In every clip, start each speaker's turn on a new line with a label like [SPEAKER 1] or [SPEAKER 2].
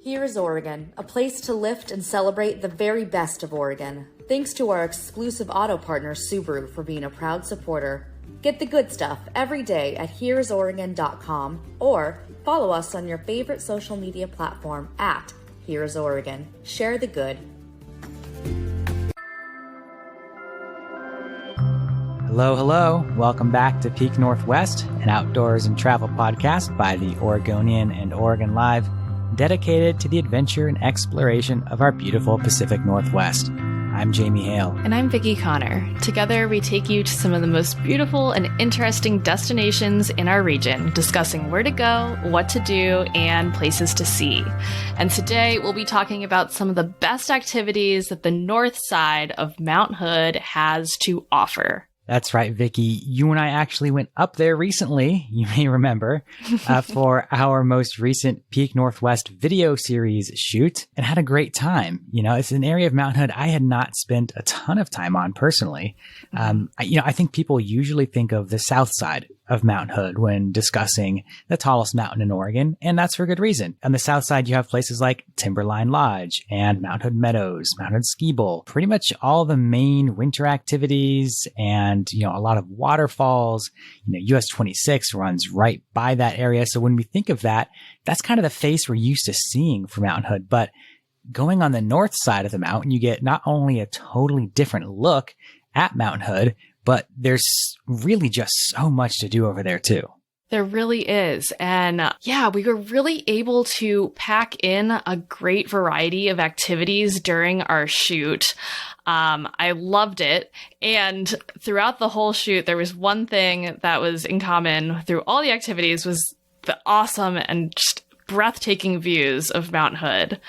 [SPEAKER 1] Here is Oregon, a place to lift and celebrate the very best of Oregon. Thanks to our exclusive auto partner, Subaru, for being a proud supporter. Get the good stuff every day at hereisoregon.com or follow us on your favorite social media platform at Here is Oregon. Share the good.
[SPEAKER 2] Hello, hello. Welcome back to Peak Northwest, an outdoors and travel podcast by the Oregonian and Oregon Live, dedicated to the adventure and exploration of our beautiful Pacific Northwest. I'm Jamie Hale.
[SPEAKER 3] And I'm Vicki Connor. Together, we take you to some of the most beautiful and interesting destinations in our region, discussing where to go, what to do, and places to see. And today, we'll be talking about some of the best activities that the north side of Mount Hood has to offer.
[SPEAKER 2] That's right, Vicki. You and I actually went up there recently, you may remember, for our most recent Peak Northwest video series shoot and had a great time. You know, it's an area of Mount Hood I had not spent a ton of time on personally. I think people usually think of the south side of Mount Hood when discussing the tallest mountain in Oregon, and that's for good reason. On the south side, you have places like Timberline Lodge and Mount Hood Meadows, Mount Hood Skibowl, pretty much all the main winter activities and, a lot of waterfalls. US 26 runs right by that area. So when we think of that, that's kind of the face we're used to seeing for Mount Hood. But going on the north side of the mountain, you get not only a totally different look at Mount Hood, but there's really just so much to do over there too.
[SPEAKER 3] There really is. And we were really able to pack in a great variety of activities during our shoot. I loved it. And throughout the whole shoot, there was one thing that was in common through all the activities was the awesome and just breathtaking views of Mount Hood.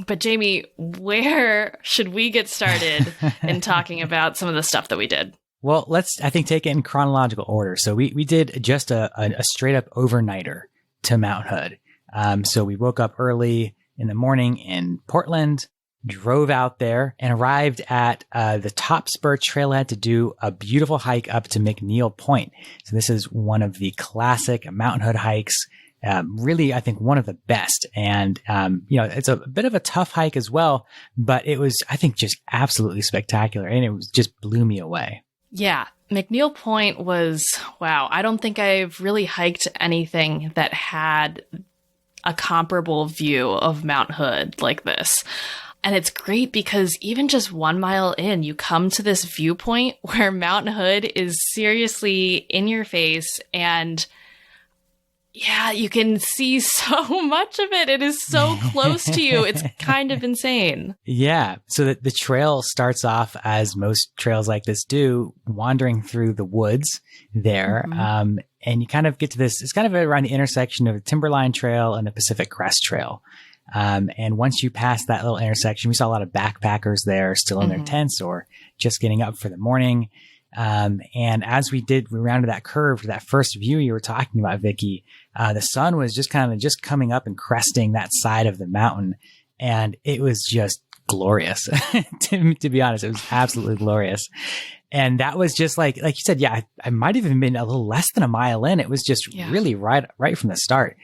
[SPEAKER 3] But Jamie, where should we get started in talking about some of the stuff that we did?
[SPEAKER 2] Well, let's, take it in chronological order. So we did just a straight up overnighter to Mount Hood. So we woke up early in the morning in Portland, drove out there and arrived at the Top Spur Trailhead to do a beautiful hike up to McNeil Point. So this is one of the classic Mount Hood hikes. Really, I think one of the best. And, it's a bit of a tough hike as well, but it was, I think, just absolutely spectacular. And it was just blew me away.
[SPEAKER 3] Yeah, McNeil Point was, wow. I don't think I've really hiked anything that had a comparable view of Mount Hood like this. And it's great because even just 1 mile in, you come to this viewpoint where Mount Hood is seriously in your face and you can see so much of it. It is so close to you. It's kind of insane.
[SPEAKER 2] Yeah. So the trail starts off, as most trails like this do, wandering through the woods there. Mm-hmm. And you kind of get to this, it's kind of around the intersection of the Timberline Trail and the Pacific Crest Trail. And once you pass that little intersection, we saw a lot of backpackers there still in their tents or just getting up for the morning. And as we rounded that curve to that first view you were talking about, Vicki, the sun was just coming up and cresting that side of the mountain. And it was just glorious. to be honest, it was absolutely glorious. And that was just like you said, I might have even been a little less than a mile in. It was just really right from the start.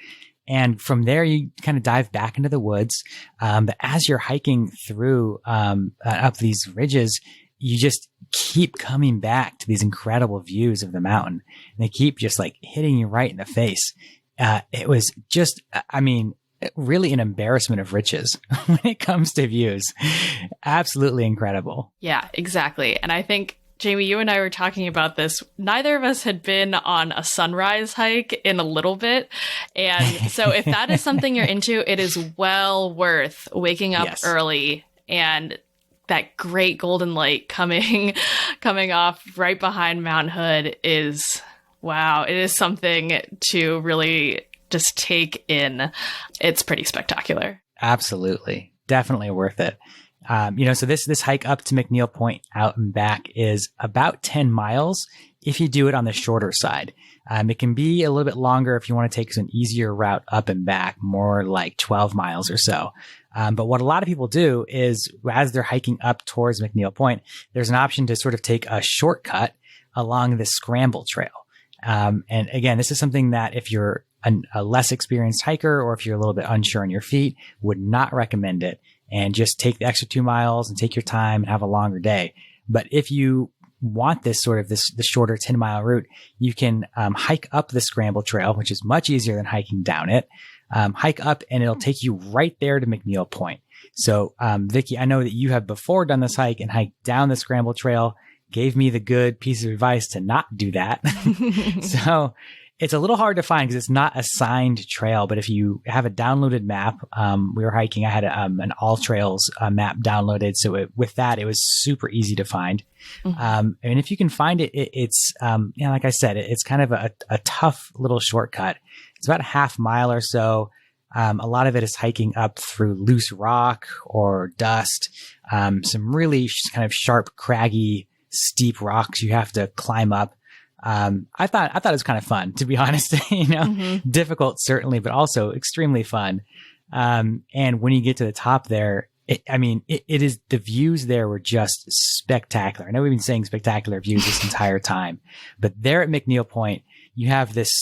[SPEAKER 2] And from there, you kind of dive back into the woods. But as you're hiking through, up these ridges, you just keep coming back to these incredible views of the mountain. And they keep just like hitting you right in the face. It was just, really an embarrassment of riches when it comes to views. Absolutely incredible.
[SPEAKER 3] Yeah, exactly. And I think, Jamie, you and I were talking about this. Neither of us had been on a sunrise hike in a little bit. And so if that is something you're into, it is well worth waking up early and that great golden light coming off right behind Mount Hood is, wow, it is something to really just take in. It's pretty spectacular.
[SPEAKER 2] Absolutely. Definitely worth it. So this hike up to McNeil Point out and back is about 10 miles if you do it on the shorter side. It can be a little bit longer if you want to take an easier route up and back, more like 12 miles or so. But what a lot of people do is as they're hiking up towards McNeil Point, there's an option to sort of take a shortcut along the Scramble Trail. And again, this is something that if you're a less experienced hiker, or if you're a little bit unsure on your feet, would not recommend it. And just take the extra 2 miles and take your time and have a longer day. But if you want this sort of the shorter 10-mile route, you can hike up the Scramble Trail, which is much easier than hiking down it. Hike up and it'll take you right there to McNeil Point. So, Vicky, I know that you have before done this hike and hiked down the Scramble Trail, gave me the good piece of advice to not do that. So it's a little hard to find because it's not a signed trail, but if you have a downloaded map, we were hiking, I had an All Trails map downloaded. So with that, it was super easy to find. And if you can find it, it's, like I said, it's kind of a tough little shortcut. It's about a half mile or so. A lot of it is hiking up through loose rock or dust, some really kind of sharp, craggy, steep rocks you have to climb up. I thought it was kind of fun, to be honest, difficult certainly, but also extremely fun. And when you get to the top there, it is, the views there were just spectacular. I know we've been saying spectacular views this entire time, but there at McNeil Point, you have this,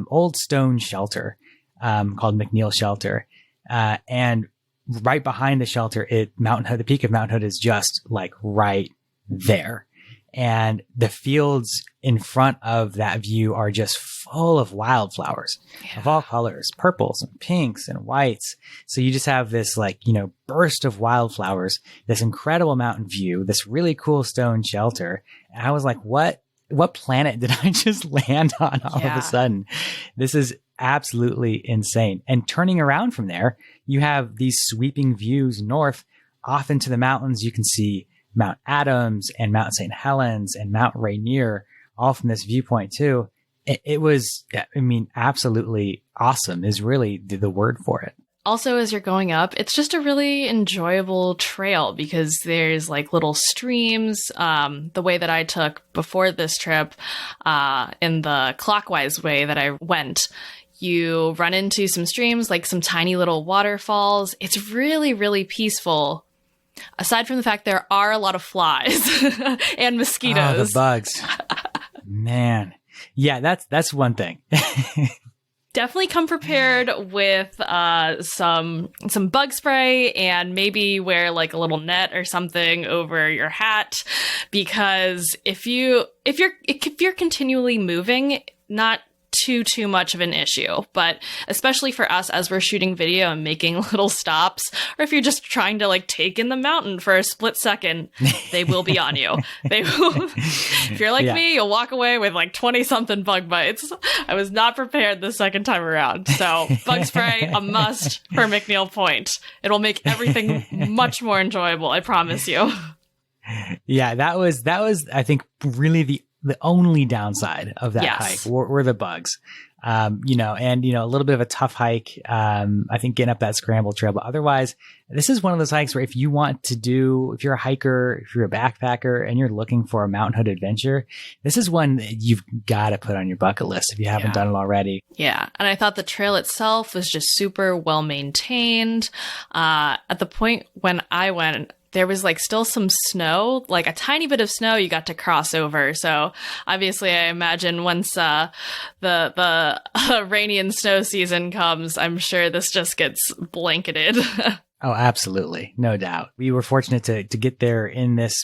[SPEAKER 2] old stone shelter, called McNeil Shelter. And right behind the shelter, the peak of Mountain Hood is just like right there. And the fields in front of that view are just full of wildflowers of all colors, purples and pinks and whites. So you just have this burst of wildflowers, this incredible mountain view, this really cool stone shelter. And I was like, what planet did I just land on all of a sudden? This is absolutely insane. And turning around from there, you have these sweeping views north off into the mountains. You can see Mount Adams and Mount St. Helens and Mount Rainier, all from this viewpoint too. It was, absolutely awesome is really the word for it.
[SPEAKER 3] Also, as you're going up, it's just a really enjoyable trail because there's like little streams. The way that I took before this trip, in the clockwise way that I went, you run into some streams, like some tiny little waterfalls. It's really, really peaceful. Aside from the fact there are a lot of flies and mosquitoes.
[SPEAKER 2] Oh, the bugs. Man. Yeah, that's one thing.
[SPEAKER 3] Definitely come prepared with some bug spray and maybe wear like a little net or something over your hat, because if you're continually moving, not too much of an issue, but especially for us as we're shooting video and making little stops, or if you're just trying to like take in the mountain for a split second, they will be on you. They will. If you're like me, you'll walk away with like 20 something bug bites. I was not prepared the second time around. So bug spray, a must for McNeil Point. It'll make everything much more enjoyable. I promise you.
[SPEAKER 2] Yeah, that was, I think, really the only downside of that hike were the bugs, and a little bit of a tough hike. I think getting up that Scramble Trail, but otherwise, this is one of those hikes where if you're a hiker, if you're a backpacker and you're looking for a Mountain Hood adventure, this is one that you've got to put on your bucket list if you haven't done it already. Yeah.
[SPEAKER 3] And I thought the trail itself was just super well maintained. At the point when I went, there was like still some snow, like a tiny bit of snow you got to cross over. So obviously I imagine once the rainy and snow season comes, I'm sure this just gets blanketed.
[SPEAKER 2] Oh, absolutely. No doubt. We were fortunate to get there in this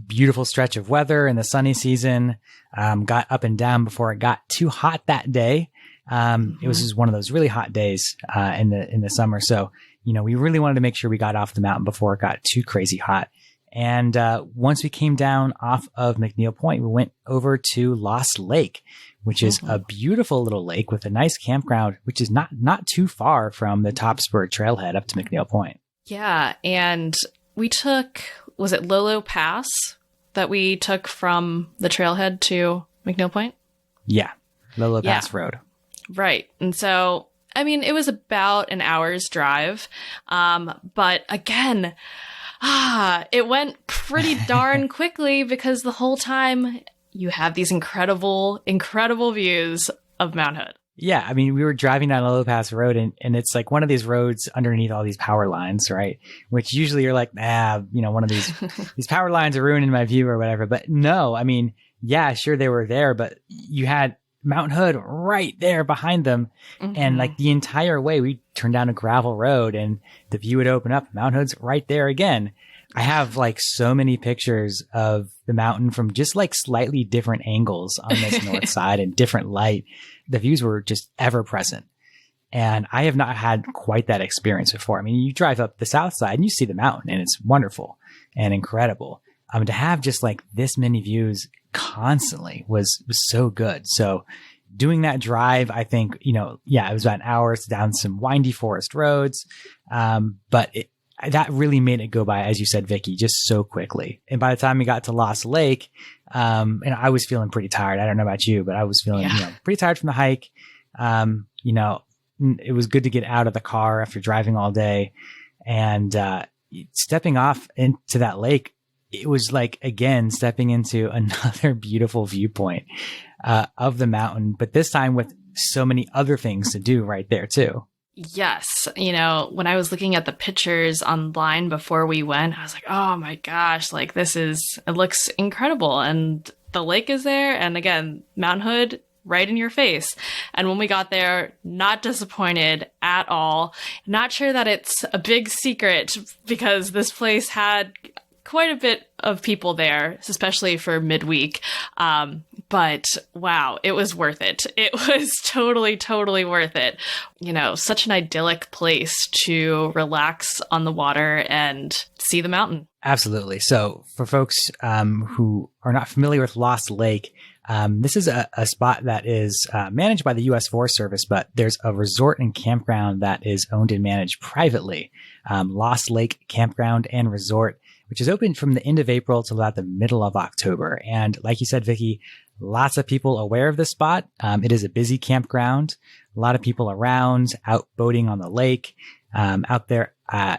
[SPEAKER 2] beautiful stretch of weather in the sunny season, got up and down before it got too hot that day. It was just one of those really hot days in the summer. So we really wanted to make sure we got off the mountain before it got too crazy hot. And once we came down off of McNeil Point, we went over to Lost Lake, which is a beautiful little lake with a nice campground, which is not too far from the Top Spur trailhead up to McNeil Point.
[SPEAKER 3] Yeah, and we took, was it Lolo Pass that we took from the trailhead to McNeil Point?
[SPEAKER 2] Yeah, Lolo Pass Road.
[SPEAKER 3] Right. And so it was about an hour's drive. But again, it went pretty darn quickly because the whole time you have these incredible, incredible views of Mount Hood.
[SPEAKER 2] Yeah. We were driving down Lolo Pass Road and it's like one of these roads underneath all these power lines, right? Which usually you're like, one of these power lines are ruining my view or whatever. But no, yeah, sure they were there, but you had Mount Hood right there behind them. And like the entire way we turned down a gravel road and the view would open up. Mount Hood's right there again. I have like so many pictures of the mountain from just like slightly different angles on this north side and different light. The views were just ever present. And I have not had quite that experience before. I mean, you drive up the south side and you see the mountain and it's wonderful and incredible. To have just like this many views constantly was so good. So doing that drive, I think, it was about an hour down some windy forest roads. But that really made it go by, as you said, Vicky, just so quickly. And by the time we got to Lost Lake, and I was feeling pretty tired. I don't know about you, but I was feeling, pretty tired from the hike. It was good to get out of the car after driving all day and, stepping off into that lake. It was like, again, stepping into another beautiful viewpoint, of the mountain, but this time with so many other things to do right there too.
[SPEAKER 3] Yes. When I was looking at the pictures online before we went, I was like, oh my gosh, like it looks incredible. And the lake is there. And again, Mount Hood right in your face. And when we got there, not disappointed at all. Not sure that it's a big secret because this place had quite a bit of people there, especially for midweek. But wow, it was worth it. It was totally, totally worth it. Such an idyllic place to relax on the water and see the mountain.
[SPEAKER 2] Absolutely. So for folks who are not familiar with Lost Lake, this is a spot that is managed by the U.S. Forest Service, but there's a resort and campground that is owned and managed privately. Lost Lake Campground and Resort, which is open from the end of April till about the middle of October. And like you said, Vicky, lots of people aware of this spot. It is a busy campground, a lot of people around, out boating on the lake, out there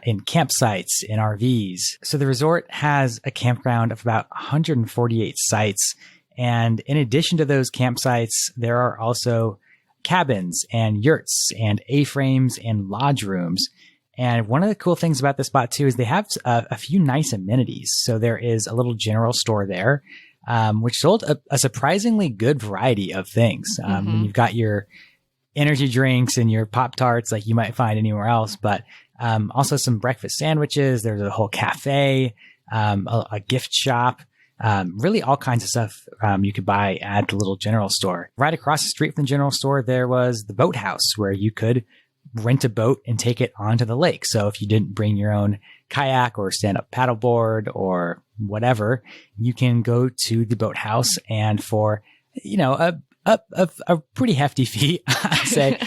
[SPEAKER 2] in campsites, in RVs. So the resort has a campground of about 148 sites. And in addition to those campsites, there are also cabins and yurts and A-frames and lodge rooms. And one of the cool things about this spot too is they have a few nice amenities. So there is a little general store there, which sold a surprisingly good variety of things. You've got your energy drinks and your Pop-Tarts like you might find anywhere else, but also some breakfast sandwiches. There's a whole cafe, a gift shop. Really all kinds of stuff you could buy at the little general store. Right across the street from the general store, there was the boathouse where you could rent a boat and take it onto the lake. So if you didn't bring your own kayak or stand-up paddleboard or whatever, you can go to the boathouse and for, a pretty hefty fee, I'd say,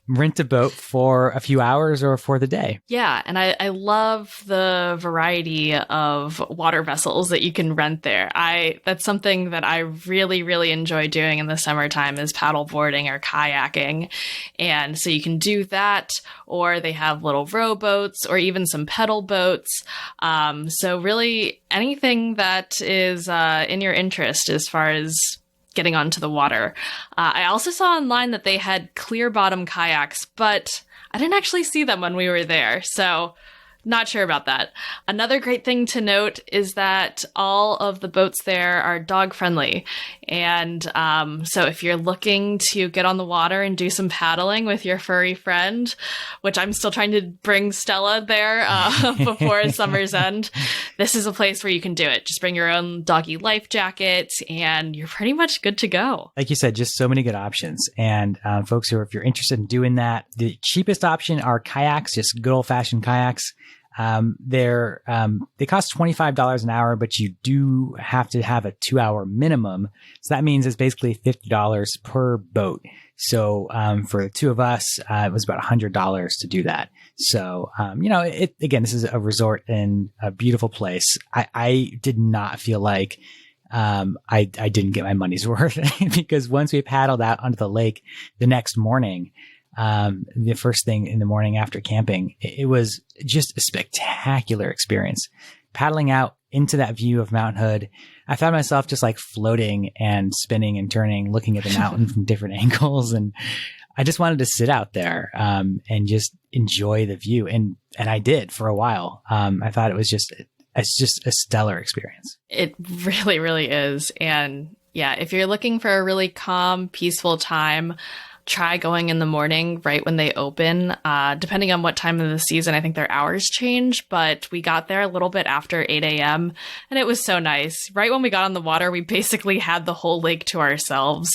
[SPEAKER 2] rent a boat for a few hours or for the day.
[SPEAKER 3] Yeah. And I love the variety of water vessels that you can rent there. That's something that I really, really enjoy doing in the summertime is paddleboarding or kayaking. And so you can do that, or they have little rowboats or even some pedal boats. So really anything that is in your interest as far as getting onto the water. I also saw online that they had clear bottom kayaks, but I didn't actually see them when we were there. So not sure about that. Another great thing to note is that all of the boats there are dog friendly. And so if you're looking to get on the water and do some paddling with your furry friend, which I'm still trying to bring Stella there before summer's end, this is a place where you can do it. Just bring your own doggy life jacket and you're pretty much good to go.
[SPEAKER 2] Like you said, just so many good options. And folks if you're interested in doing that, the cheapest option are kayaks, just good old fashioned kayaks. They cost $25 an hour, but you do have to have a 2-hour minimum. So that means it's basically $50 per boat. So, for the two of us, it was about $100 to do that. So, again, this is a resort in a beautiful place. I did not feel like, I didn't get my money's worth because once we paddled out onto the lake the next morning, the first thing in the morning after camping, it was just a spectacular experience. Paddling out into that view of Mount Hood, I found myself just like floating and spinning and turning, looking at the mountain from different angles. And I just wanted to sit out there, and just enjoy the view. And I did for a while. I thought it's just a stellar experience.
[SPEAKER 3] It really, really is. And Yeah, if you're looking for a really calm, peaceful time, try going in the morning right when they open. Depending on what time of the season, I think their hours change, but we got there a little bit after 8 a.m. and it was so nice. Right when we got on the water, we basically had the whole lake to ourselves.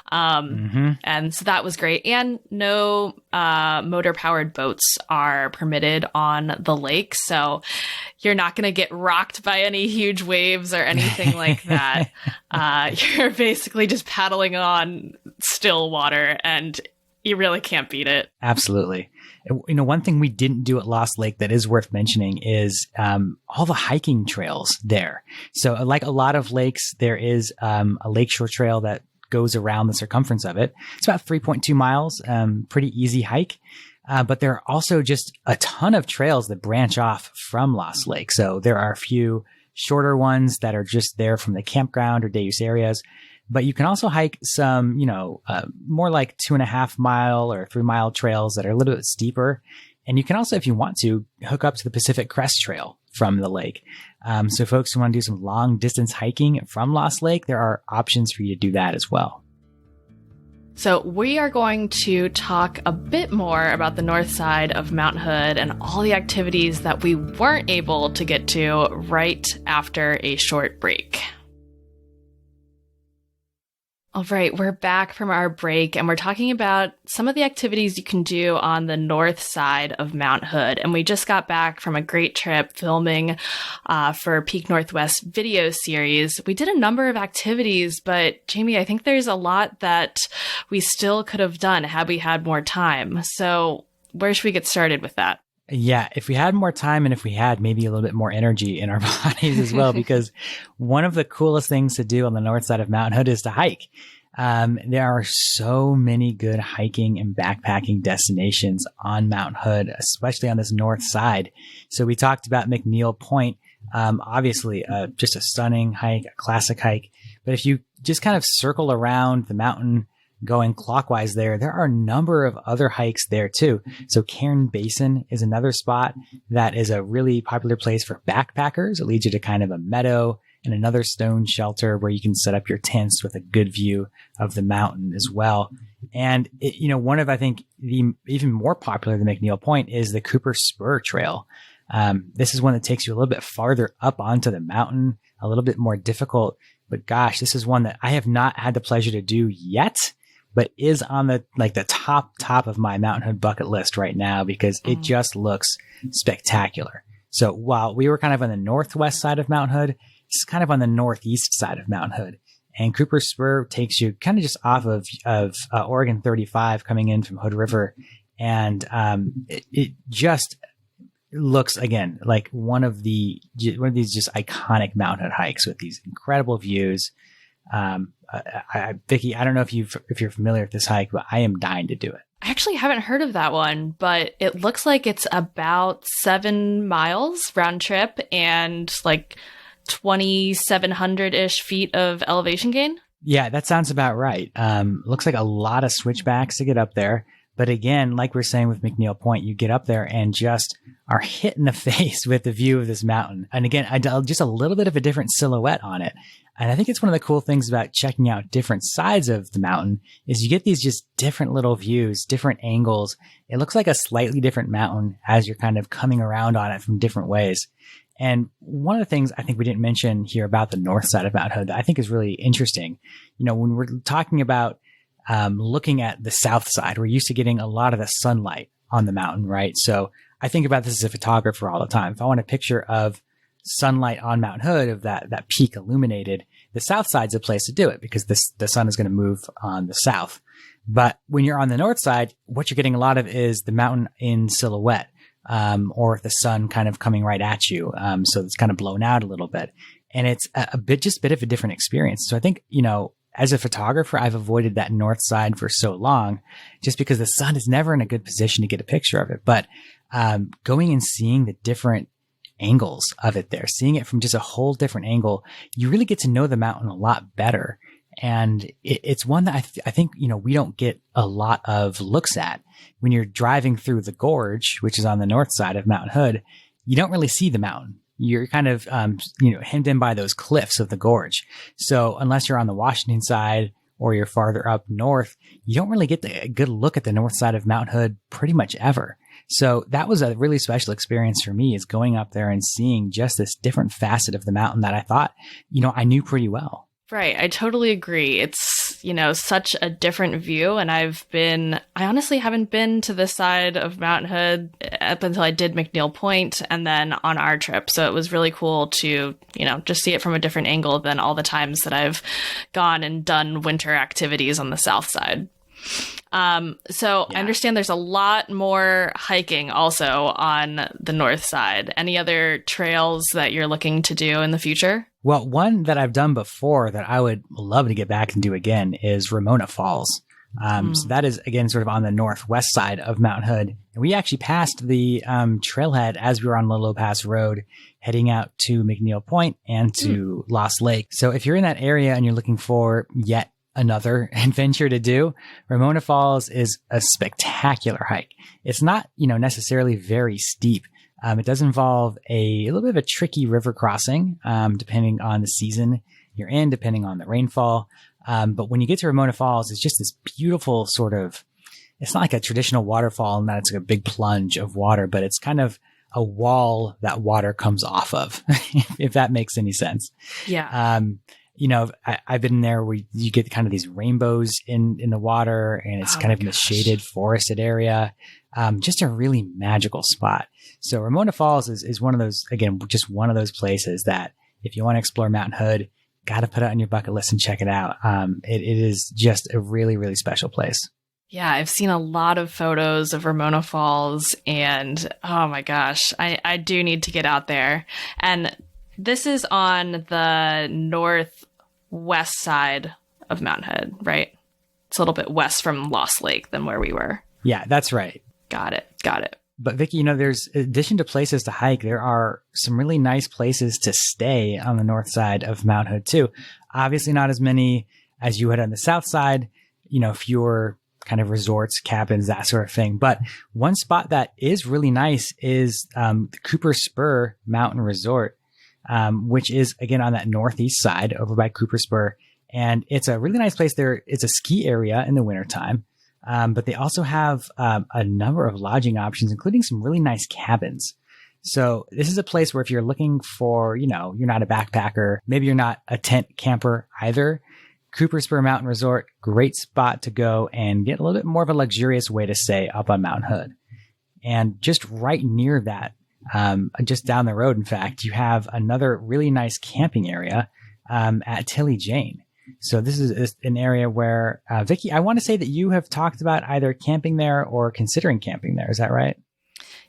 [SPEAKER 3] And so that was great. And no motor powered boats are permitted on the lake. So you're not going to get rocked by any huge waves or anything like that. You're basically just paddling on still water, and you really can't beat it.
[SPEAKER 2] Absolutely. One thing we didn't do at Lost Lake that is worth mentioning is all the hiking trails there. So like a lot of lakes, there is a lakeshore trail that goes around the circumference of it. It's about 3.2 miles, pretty easy hike. But there are also just a ton of trails that branch off from Lost Lake. So there are a few shorter ones that are just there from the campground or day use areas. But you can also hike some, more like 2.5 mile or 3 mile trails that are a little bit steeper. And you can also, if you want to, hook up to the Pacific Crest Trail from the lake. So folks who want to do some long distance hiking from Lost Lake, there are options for you to do that as well.
[SPEAKER 3] So we are going to talk a bit more about the north side of Mount Hood and all the activities that we weren't able to get to right after a short break. All right, we're back from our break, and we're talking about some of the activities you can do on the north side of Mount Hood. And we just got back from a great trip filming for Peak Northwest video series. We did a number of activities, but Jamie, I think there's a lot that we still could have done had we had more time. So where should we get started with that?
[SPEAKER 2] Yeah, if we had more time and if we had maybe a little bit more energy in our bodies as well, because one of the coolest things to do on the north side of Mount Hood is to hike. There are so many good hiking and backpacking destinations on Mount Hood, especially on this north side. So we talked about McNeil Point, obviously just a stunning hike, a classic hike. But if you just kind of circle around the mountain, going clockwise there are a number of other hikes there too. So Cairn Basin is another spot that is a really popular place for backpackers. It leads you to kind of a meadow and another stone shelter where you can set up your tents with a good view of the mountain as well. And one of, I think, the even more popular than McNeil Point is the Cooper Spur Trail. This is one that takes you a little bit farther up onto the mountain, a little bit more difficult, but gosh, this is one that I have not had the pleasure to do yet, but is on the top of my Mount Hood bucket list right now because it just looks spectacular. So while we were kind of on the northwest side of Mount Hood, it's kind of on the northeast side of Mount Hood. And Cooper Spur takes you kind of just off of Oregon 35 coming in from Hood River. And it just looks, again, like one of these just iconic Mount Hood hikes with these incredible views. Vicky, I don't know if you're familiar with this hike, but I am dying to do it.
[SPEAKER 3] I actually haven't heard of that one, but it looks like it's about 7 miles round trip and like 2,700-ish feet of elevation gain.
[SPEAKER 2] Yeah, that sounds about right. Looks like a lot of switchbacks to get up there. But again, like we're saying with McNeil Point, you get up there and just are hit in the face with the view of this mountain. And again, just a little bit of a different silhouette on it. And I think it's one of the cool things about checking out different sides of the mountain is you get these just different little views, different angles. It looks like a slightly different mountain as you're kind of coming around on it from different ways. And one of the things I think we didn't mention here about the north side of Mount Hood that I think is really interesting, when we're talking about looking at the south side, we're used to getting a lot of the sunlight on the mountain, right? So I think about this as a photographer all the time. If I want a picture of sunlight on Mount Hood, of that peak illuminated, the south side's a place to do it because the sun is going to move on the south. But when you're on the north side, what you're getting a lot of is the mountain in silhouette, or the sun kind of coming right at you. So it's kind of blown out a little bit, and it's a bit of a different experience. So I think, as a photographer, I've avoided that north side for so long just because the sun is never in a good position to get a picture of it. But going and seeing the different angles of it there, seeing it from just a whole different angle, you really get to know the mountain a lot better. And it's one that I think, we don't get a lot of looks at. When you're driving through the gorge, which is on the north side of Mount Hood, you don't really see the mountain. you're kind of, hemmed in by those cliffs of the gorge. So unless you're on the Washington side or you're farther up north, you don't really get a good look at the north side of Mount Hood pretty much ever. So that was a really special experience for me, is going up there and seeing just this different facet of the mountain that I thought, I knew pretty well.
[SPEAKER 3] Right. I totally agree. It's, such a different view. And I honestly haven't been to this side of Mount Hood up until I did McNeil Point and then on our trip. So it was really cool to, just see it from a different angle than all the times that I've gone and done winter activities on the south side. I understand there's a lot more hiking also on the north side. Any other trails that you're looking to do in the future?
[SPEAKER 2] Well, one that I've done before that I would love to get back and do again is Ramona Falls. So that is, again, sort of on the northwest side of Mount Hood. And we actually passed the trailhead as we were on Lolo Pass Road, heading out to McNeil Point and to Lost Lake. So if you're in that area and you're looking for yet another adventure to do, Ramona Falls is a spectacular hike. It's not, necessarily very steep. It does involve a little bit of a tricky river crossing, depending on the season you're in, depending on the rainfall. But when you get to Ramona Falls, it's just this beautiful sort of, it's not like a traditional waterfall in that it's like a big plunge of water, but it's kind of a wall that water comes off of, if that makes any sense.
[SPEAKER 3] Yeah.
[SPEAKER 2] I've been there where you get kind of these rainbows in the water, and it's kind of in the shaded forested area. Just a really magical spot. So Ramona Falls is one of those, again, just one of those places that if you want to explore Mount Hood, got to put it on your bucket list and check it out. It is just a really, really special place.
[SPEAKER 3] Yeah, I've seen a lot of photos of Ramona Falls, and oh my gosh, I do need to get out there. And this is on the northwest side of Mount Hood, right? It's a little bit west from Lost Lake than where we were.
[SPEAKER 2] Yeah, that's right.
[SPEAKER 3] Got it.
[SPEAKER 2] But Vicky, there's, in addition to places to hike, there are some really nice places to stay on the north side of Mount Hood too. Obviously not as many as you had on the south side, fewer kind of resorts, cabins, that sort of thing. But one spot that is really nice is the Cooper Spur Mountain Resort, which is, again, on that northeast side over by Cooper Spur. And it's a really nice place there. It's a ski area in the wintertime. But they also have a number of lodging options, including some really nice cabins. So this is a place where if you're looking for, you're not a backpacker, maybe you're not a tent camper either, Cooper Spur Mountain Resort, great spot to go and get a little bit more of a luxurious way to stay up on Mount Hood. And just right near that, just down the road, in fact, you have another really nice camping area at Tilly Jane. So this is an area where, Vicky, I want to say that you have talked about either camping there or considering camping there. Is that right?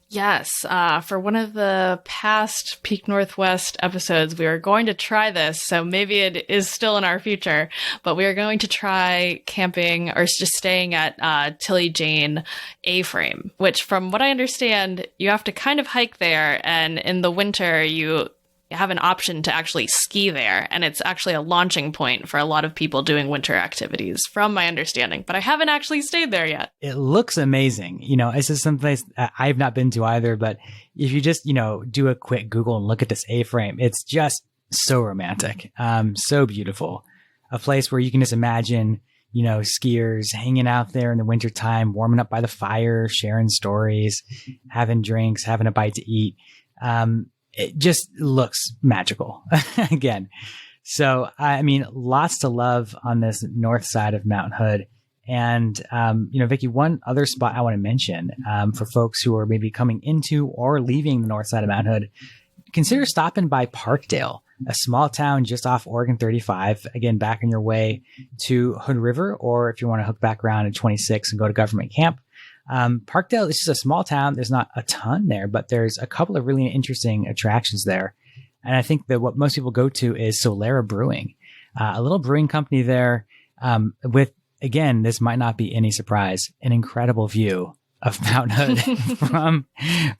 [SPEAKER 3] Yes. For one of the past Peak Northwest episodes, we are going to try this. So maybe it is still in our future, but we are going to try camping or just staying at Tilly Jane A-frame, which from what I understand, you have to kind of hike there. And in the winter, you have an option to actually ski there. And it's actually a launching point for a lot of people doing winter activities, from my understanding. But I haven't actually stayed there yet.
[SPEAKER 2] It looks amazing. This is someplace I've not been to either. But if you just, do a quick Google and look at this A-frame, it's just so romantic, so beautiful. A place where you can just imagine, skiers hanging out there in the wintertime, warming up by the fire, sharing stories, having drinks, having a bite to eat. It just looks magical again. So, lots to love on this north side of Mount Hood. And, Vicky, one other spot I want to mention, for folks who are maybe coming into or leaving the north side of Mount Hood, consider stopping by Parkdale, a small town just off Oregon 35, again, back on your way to Hood River, or if you want to hook back around at 26 and go to Government Camp. Parkdale is just a small town. There's not a ton there, but there's a couple of really interesting attractions there. And I think that what most people go to is Solera Brewing, a little brewing company there, with, again, this might not be any surprise, an incredible view of Mount Hood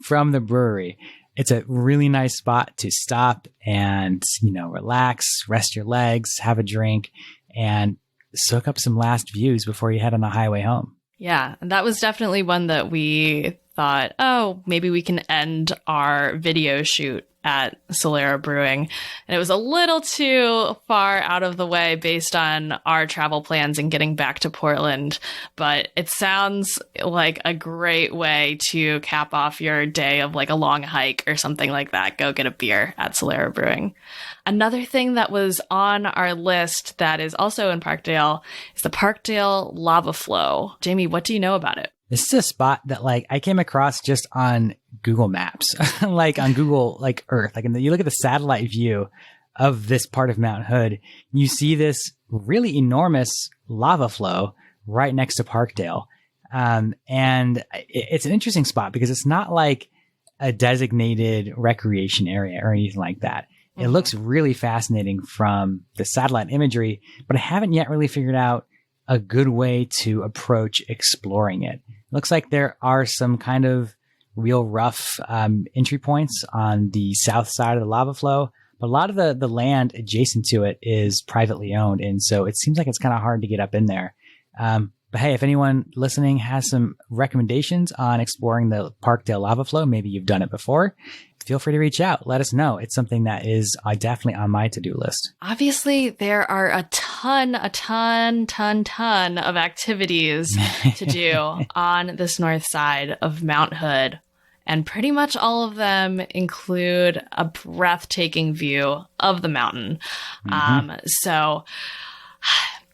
[SPEAKER 2] from the brewery. It's a really nice spot to stop and, relax, rest your legs, have a drink, and soak up some last views before you head on the highway home.
[SPEAKER 3] Yeah, and that was definitely one that we thought, oh, maybe we can end our video shoot at Solera Brewing. And it was a little too far out of the way based on our travel plans and getting back to Portland. But it sounds like a great way to cap off your day of like a long hike or something like that. Go get a beer at Solera Brewing. Another thing that was on our list that is also in Parkdale is the Parkdale lava flow. Jamie, what do you know about it?
[SPEAKER 2] This is a spot that like I came across just on Google Maps, like on Google, like Earth, like you look at the satellite view of this part of Mount Hood, you see this really enormous lava flow right next to Parkdale. And it's an interesting spot because it's not like a designated recreation area or anything like that. It looks really fascinating from the satellite imagery, but I haven't yet really figured out a good way to approach exploring it. Looks like there are some kind of real rough entry points on the south side of the lava flow, but a lot of the land adjacent to it is privately owned, and so it seems like it's kind of hard to get up in there. But hey, if anyone listening has some recommendations on exploring the Parkdale lava flow, maybe you've done it before, feel free to reach out. Let us know. It's something that is definitely on my to-do list.
[SPEAKER 3] Obviously, there are a ton of activities to do on this north side of Mount Hood. And pretty much all of them include a breathtaking view of the mountain. So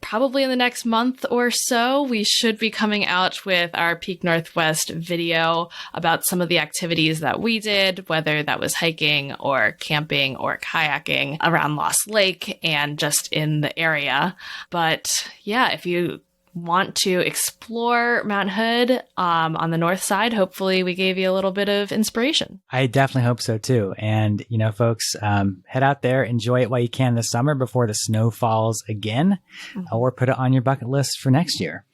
[SPEAKER 3] probably in the next month or so, we should be coming out with our Peak Northwest video about some of the activities that we did, whether that was hiking or camping or kayaking around Lost Lake and just in the area. But yeah, if you want to explore Mount Hood on the north side, hopefully we gave you a little bit of inspiration.
[SPEAKER 2] I definitely hope so too. And, you know, folks, head out there, enjoy it while you can this summer before the snow falls again, or put it on your bucket list for next year.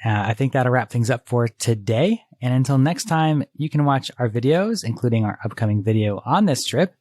[SPEAKER 2] I think that'll wrap things up for today. And until next time, you can watch our videos, including our upcoming video on this trip,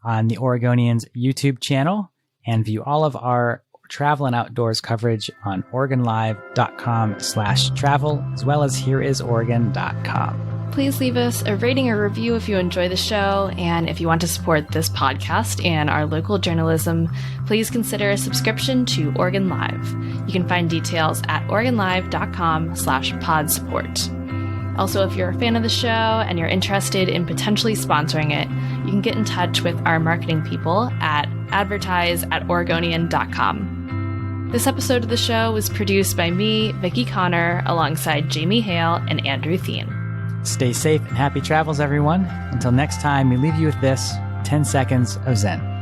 [SPEAKER 2] on the Oregonians YouTube channel, and view all of our travel and outdoors coverage on OregonLive.com/travel, as well as HereIsOregon.com.
[SPEAKER 3] Please leave us a rating or review if you enjoy the show. And if you want to support this podcast and our local journalism, please consider a subscription to Oregon Live. You can find details at OregonLive.com/pod support. Also, if you're a fan of the show and you're interested in potentially sponsoring it, you can get in touch with our marketing people at advertise@Oregonian.com. This episode of the show was produced by me, Vicki Connor, alongside Jamie Hale and Andrew Thien.
[SPEAKER 2] Stay safe and happy travels, everyone. Until next time, we leave you with this 10 seconds of Zen.